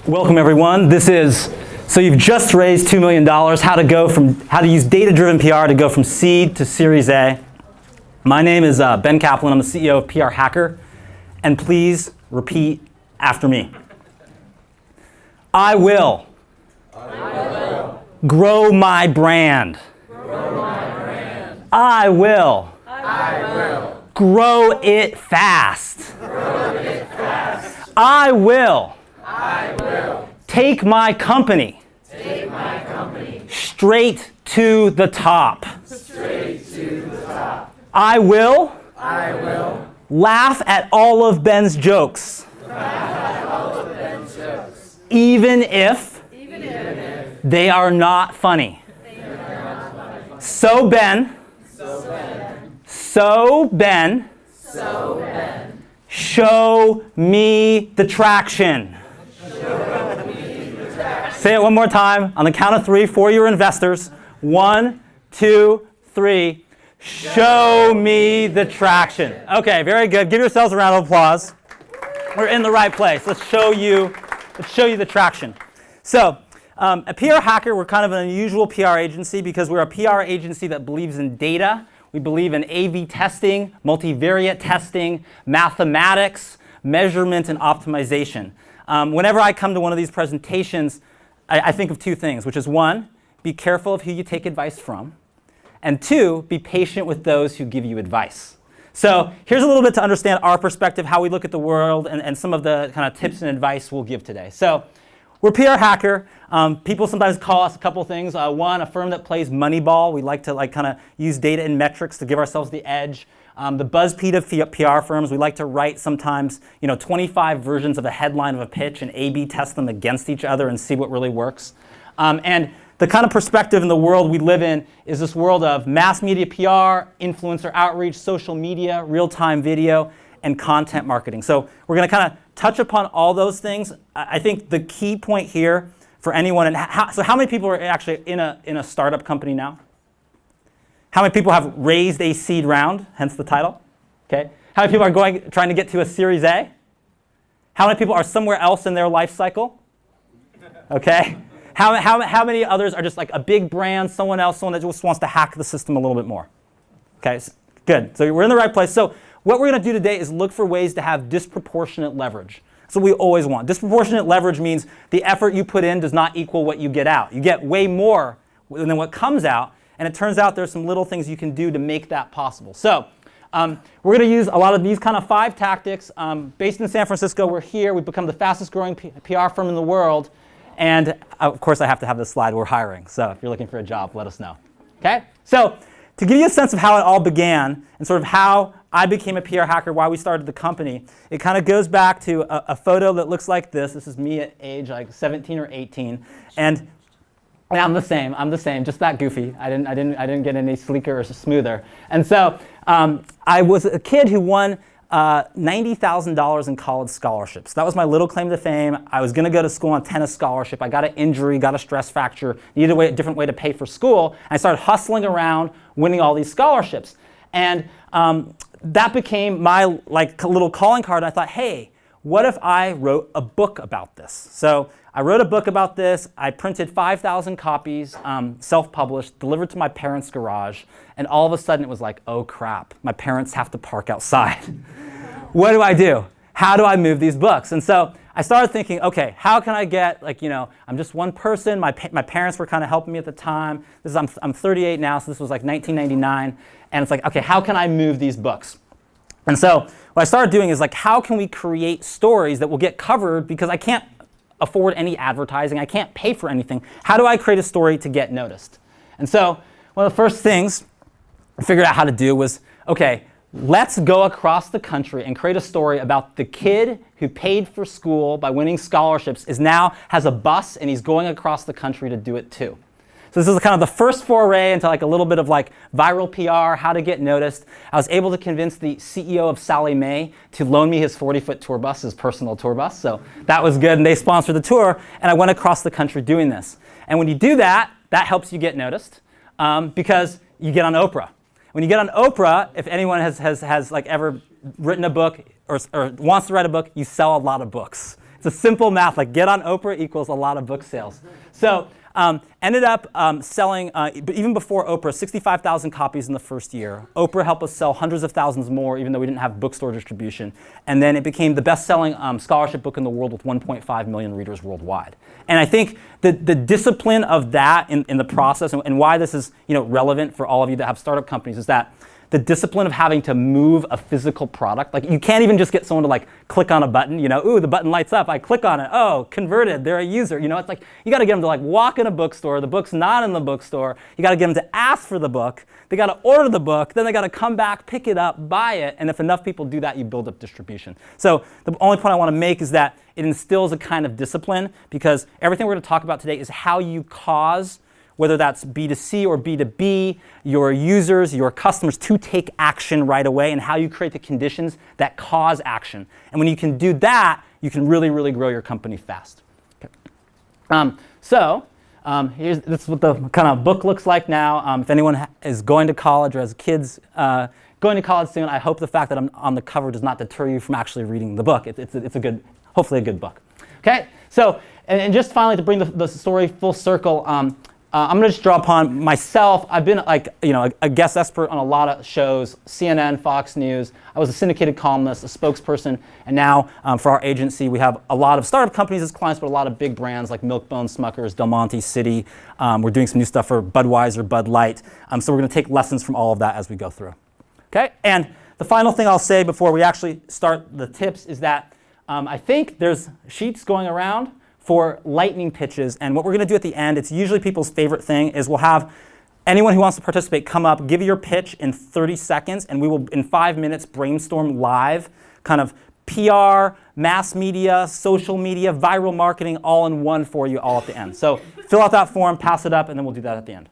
Welcome everyone. So you've just raised $2 million, how to use data-driven PR to go from seed to Series A. My name is Ben Kaplan. I'm the CEO of PR Hacker. And please repeat after me. I will grow my brand. I will grow it fast. I will take my company straight to the top. I will laugh at all of Ben's jokes. Even if they are not funny. So Ben, show me the traction. Say it one more time. On the count of 3 for your investors. 1, 2, 3. Show me the traction. Okay, very good. Give yourselves a round of applause. We're in the right place. Let's show you the traction. So, at PR Hacker, we're kind of an unusual PR agency because we're a PR agency that believes in data. We believe in A/B testing, multivariate testing, mathematics, measurement, and optimization. Whenever I come to one of these presentations, I think of 2 things, which is 1, be careful of who you take advice from, and 2, be patient with those who give you advice. So here's a little bit to understand our perspective, how we look at the world, and some of the kind of tips and advice we'll give today. So we're PR Hacker. People sometimes call us a couple things. 1, a firm that plays Moneyball. We like to kind of use data and metrics to give ourselves the edge. The BuzzFeed of PR firms, we like to write sometimes 25 versions of a headline of a pitch and A/B test them against each other and see what really works. And the kind of perspective in the world we live in is this world of mass media PR, influencer outreach, social media, real-time video, and content marketing. So we're going to kind of touch upon all those things. I think the key point here for anyone, so how many people are actually in a startup company now? How many people have raised a seed round, hence the title? Okay. How many people are trying to get to a Series A? How many people are somewhere else in their life cycle? Okay. How many others are just like a big brand, someone that just wants to hack the system a little bit more? Okay, good. So we're in the right place. So what we're going to do today is look for ways to have disproportionate leverage. That's what we always want. Disproportionate leverage means the effort you put in does not equal what you get out. You get way more than what comes out. And it turns out there's some little things you can do to make that possible. So we're going to use a lot of these kind of 5 tactics. Based in San Francisco, we're here. We've become the fastest growing PR firm in the world. And of course, I have to have this slide. We're hiring. So if you're looking for a job, let us know. Okay? So to give you a sense of how it all began and sort of how I became a PR hacker, why we started the company, it kind of goes back to a photo that looks like this. This is me at age like 17 or 18. And I'm the same, just that goofy. I didn't get any sleeker or smoother. And so I was a kid who won $90,000 in college scholarships. That was my little claim to fame. I was going to go to school on tennis scholarship. I got an injury, got a stress fracture, needed a different way to pay for school. I started hustling around, winning all these scholarships. And that became my little calling card. I thought, hey, what if I wrote a book about this? So I wrote a book about this. I printed 5,000 copies, self-published, delivered to my parents' garage, and all of a sudden it was like, oh crap, my parents have to park outside. What do I do? How do I move these books? And so I started thinking, okay, how can I get, I'm just one person. My parents were kind of helping me at the time. I'm 38 now, so this was like 1999. And it's like, okay, how can I move these books? And so what I started doing is how can we create stories that will get covered because I can't afford any advertising. I can't pay for anything. How do I create a story to get noticed? And so one of the first things I figured out how to do was, okay, let's go across the country and create a story about the kid who paid for school by winning scholarships now has a bus and he's going across the country to do it too. So this is kind of the first foray into a little bit of viral PR, how to get noticed. I was able to convince the CEO of Sallie Mae to loan me his 40-foot tour bus, his personal tour bus. So that was good, and they sponsored the tour, and I went across the country doing this. And when you do that, that helps you get noticed because you get on Oprah. When you get on Oprah, if anyone has ever written a book or wants to write a book, you sell a lot of books. It's a simple math, like get on Oprah equals a lot of book sales. So ended up selling, even before Oprah, 65,000 copies in the first year. Oprah helped us sell hundreds of thousands more, even though we didn't have bookstore distribution. And then it became the best-selling scholarship book in the world with 1.5 million readers worldwide. And I think the discipline of that in the process, and why this is relevant for all of you that have startup companies, is that the discipline of having to move a physical product. Like you can't even just get someone to like click on a button, ooh, the button lights up, I click on it, oh, converted, they're a user. It's like you gotta get them to like walk in a bookstore, the book's not in the bookstore, you gotta get them to ask for the book, they gotta order the book, then they gotta come back, pick it up, buy it, and if enough people do that, you build up distribution. So the only point I wanna make is that it instills a kind of discipline, because everything we're gonna talk about today is how you cause, whether that's B2C or B2B, your users, your customers to take action right away, and how you create the conditions that cause action. And when you can do that, you can really, really grow your company fast. Okay. This is what the kind of book looks like now. If anyone is going to college or has kids going to college soon, I hope the fact that I'm on the cover does not deter you from actually reading the book. It's a good, hopefully a good book. Okay, so, and just finally to bring the story full circle, I'm going to just draw upon myself. I've been a guest expert on a lot of shows, CNN, Fox News. I was a syndicated columnist, a spokesperson, and now for our agency we have a lot of startup companies as clients, but a lot of big brands like Milk-Bone, Smuckers, Del Monte, City. We're doing some new stuff for Budweiser, Bud Light. So we're going to take lessons from all of that as we go through. Okay, and the final thing I'll say before we actually start the tips is that I think there's sheets going around for lightning pitches, and what we're going to do at the end, it's usually people's favorite thing, is we'll have anyone who wants to participate come up, give your pitch in 30 seconds, and we will, in 5 minutes, brainstorm live, kind of PR, mass media, social media, viral marketing, all in one for you all at the end. So fill out that form, pass it up, and then we'll do that at the end.